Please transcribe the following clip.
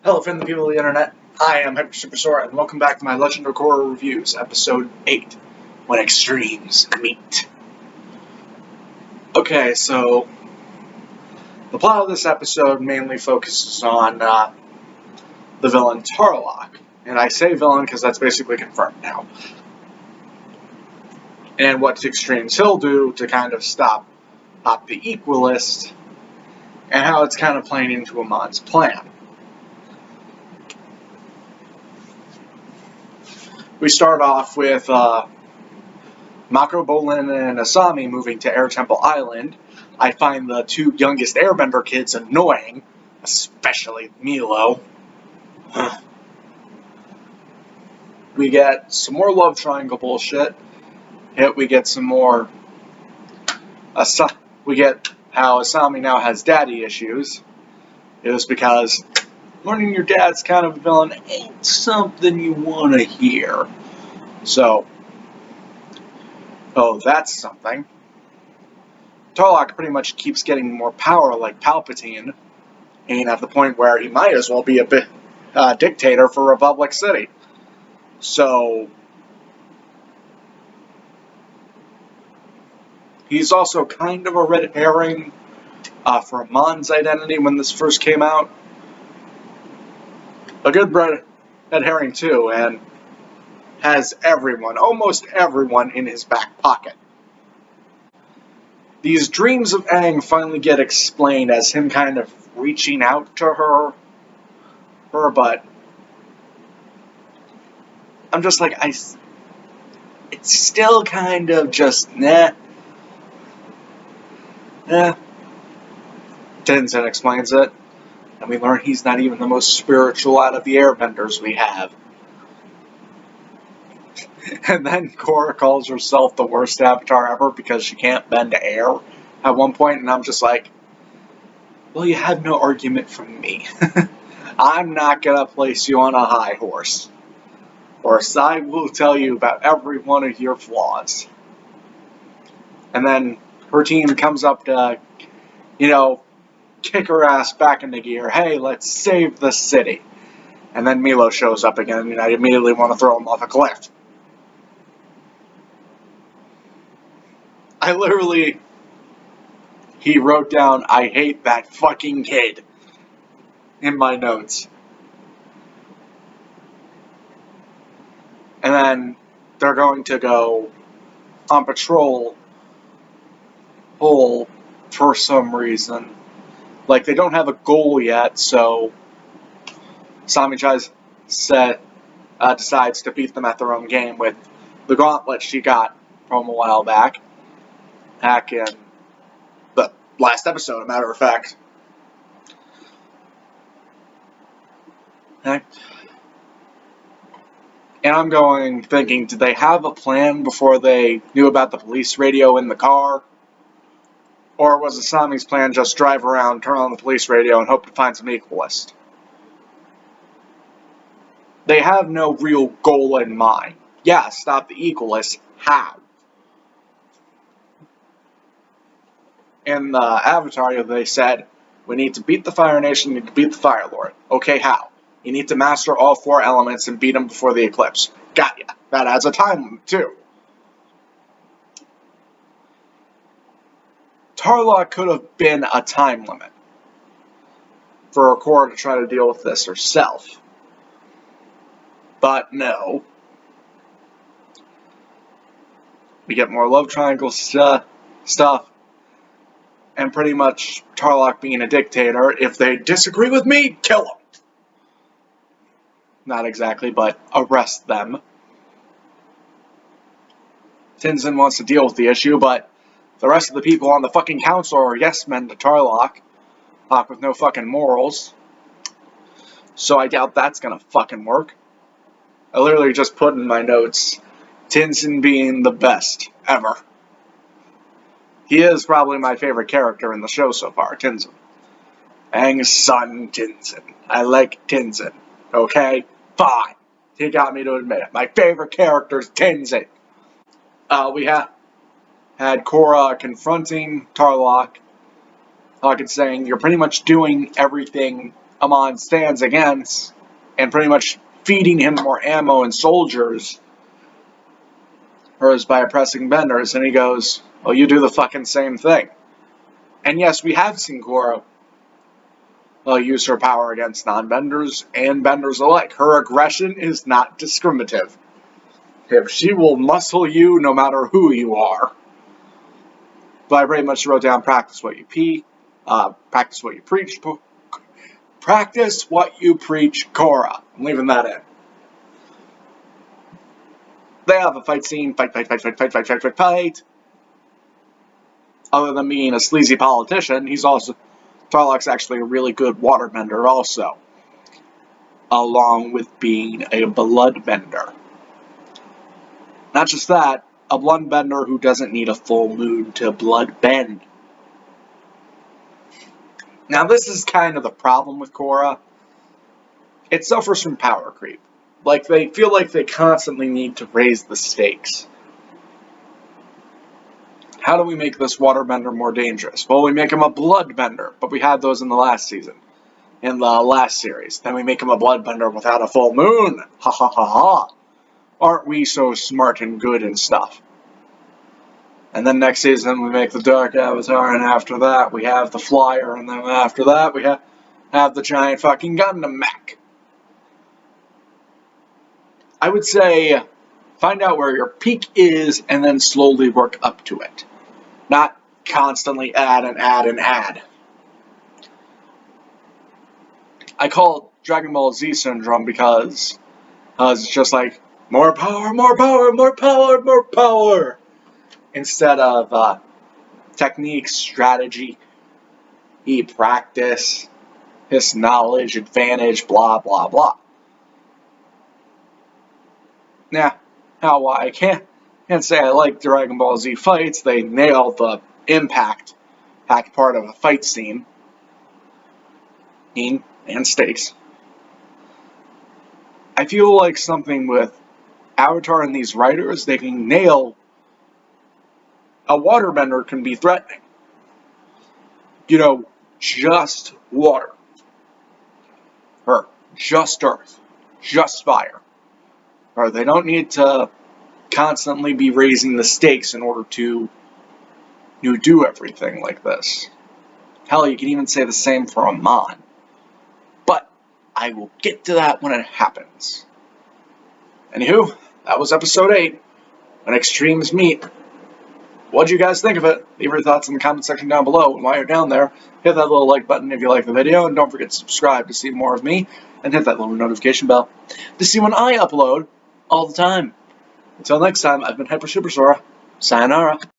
Hello, friend, the people of the internet. I am Hyper and welcome back to my Legend of Korra Reviews, Episode 8, When Extremes Meet. Okay, so the plot of this episode mainly focuses on the villain Tarlok. And I say villain because that's basically confirmed now. And what extremes he'll do to kind of stop the Equalist, and how it's kind of playing into Amon's plan. We start off with Mako, Bolin, and Asami moving to Air Temple Island. I find the two youngest Airbender kids annoying, especially Milo. We get some more love triangle bullshit. We get some more... we get how Asami now has daddy issues. It was because learning your dad's kind of a villain ain't something you want to hear. So, that's something. Tarlok pretty much keeps getting more power like Palpatine, and at the point where he might as well be a dictator for Republic City. So, he's also kind of a red herring for Amon's identity when this first came out. A good red herring too, and has almost everyone in his back pocket. These dreams of Aang finally get explained as him kind of reaching out to her, but I'm just like, it's still kind of just, nah. Tenzin explains it, and we learn he's not even the most spiritual out of the airbenders we have. And then Korra calls herself the worst avatar ever because she can't bend air at one point, and I'm just like, well, you had no argument from me. I'm not gonna place you on a high horse. Or I will tell you about every one of your flaws. And then her team comes up to, kick her ass back into gear. Hey, let's save the city. And then Milo shows up again, and I immediately want to throw him off a cliff. He wrote down, I hate that fucking kid, in my notes. And then they're going to go on patrol for some reason. Like, they don't have a goal yet, so Sami decides to beat them at their own game with the gauntlet she got from a while back in the last episode, a matter of fact. Okay. And I'm thinking, did they have a plan before they knew about the police radio in the car? Or was Asami's plan just drive around, turn on the police radio, and hope to find some Equalist? They have no real goal in mind. Yeah, stop the Equalist. How? In the Avatar, they said, we need to beat the Fire Nation, we need to beat the Fire Lord. Okay, how? You need to master all 4 elements and beat them before the eclipse. Got ya. That adds a time limit, too. Tarlok could have been a time limit for Korra to try to deal with this herself. But no. We get more love triangle stuff. And pretty much Tarlok being a dictator. If they disagree with me, kill them. Not exactly, but arrest them. Tenzin wants to deal with the issue, but the rest of the people on the fucking council are yes men to Tarlok. With no fucking morals. So I doubt that's gonna fucking work. I literally just put in my notes, Tenzin being the best ever. He is probably my favorite character in the show so far, Tenzin. Aang's son, Tenzin. I like Tenzin. Okay? Fine. He got me to admit it. My favorite character is Tenzin. We had Korra confronting Tarlok. Tarlok saying, you're pretty much doing everything Amon stands against and pretty much feeding him more ammo and soldiers by oppressing benders, and he goes, "Oh, you do the fucking same thing." And yes, we have seen Korra use her power against non-benders and benders alike. Her aggression is not discriminative. If she will muscle you no matter who you are. But I pretty much wrote down practice what you practice what you preach. Practice what you preach, Korra. I'm leaving that in. They have a fight scene. Fight. Other than being a sleazy politician, Tarlok's actually a really good waterbender also. Along with being a bloodbender. Not just that, a bloodbender who doesn't need a full moon to blood bend. Now this is kind of the problem with Korra. It suffers from power creep. Like, they feel like they constantly need to raise the stakes. How do we make this waterbender more dangerous? Well, we make him a bloodbender, but we had those in the last season. In the last series. Then we make him a bloodbender without a full moon. Ha ha ha ha. Aren't we so smart and good and stuff? And then next season we make the Dark Avatar, and after that we have the Flyer, and then after that we have the giant fucking Gundam mech. I would say find out where your peak is and then slowly work up to it. Not constantly add and add and add. I call it Dragon Ball Z syndrome because it's just like, more power, more power, more power, more power. Instead of technique, strategy, practice, his knowledge, advantage, blah, blah, blah. Now, I can't say I like Dragon Ball Z fights. They nailed the impact part of a fight scene and stakes. I feel like something with Avatar and these writers, they can nail a waterbender can be threatening. You know, just water. Or just earth. Just fire. Or they don't need to constantly be raising the stakes in order to do everything like this. Hell, you can even say the same for Amon. But I will get to that when it happens. Anywho, that was episode 8. When extremes meet. What'd you guys think of it? Leave your thoughts in the comment section down below. And while you're down there, hit that little like button if you like the video. And don't forget to subscribe to see more of me. And hit that little notification bell to see when I upload all the time. Until next time, I've been Hyper Super Sora. Sayonara.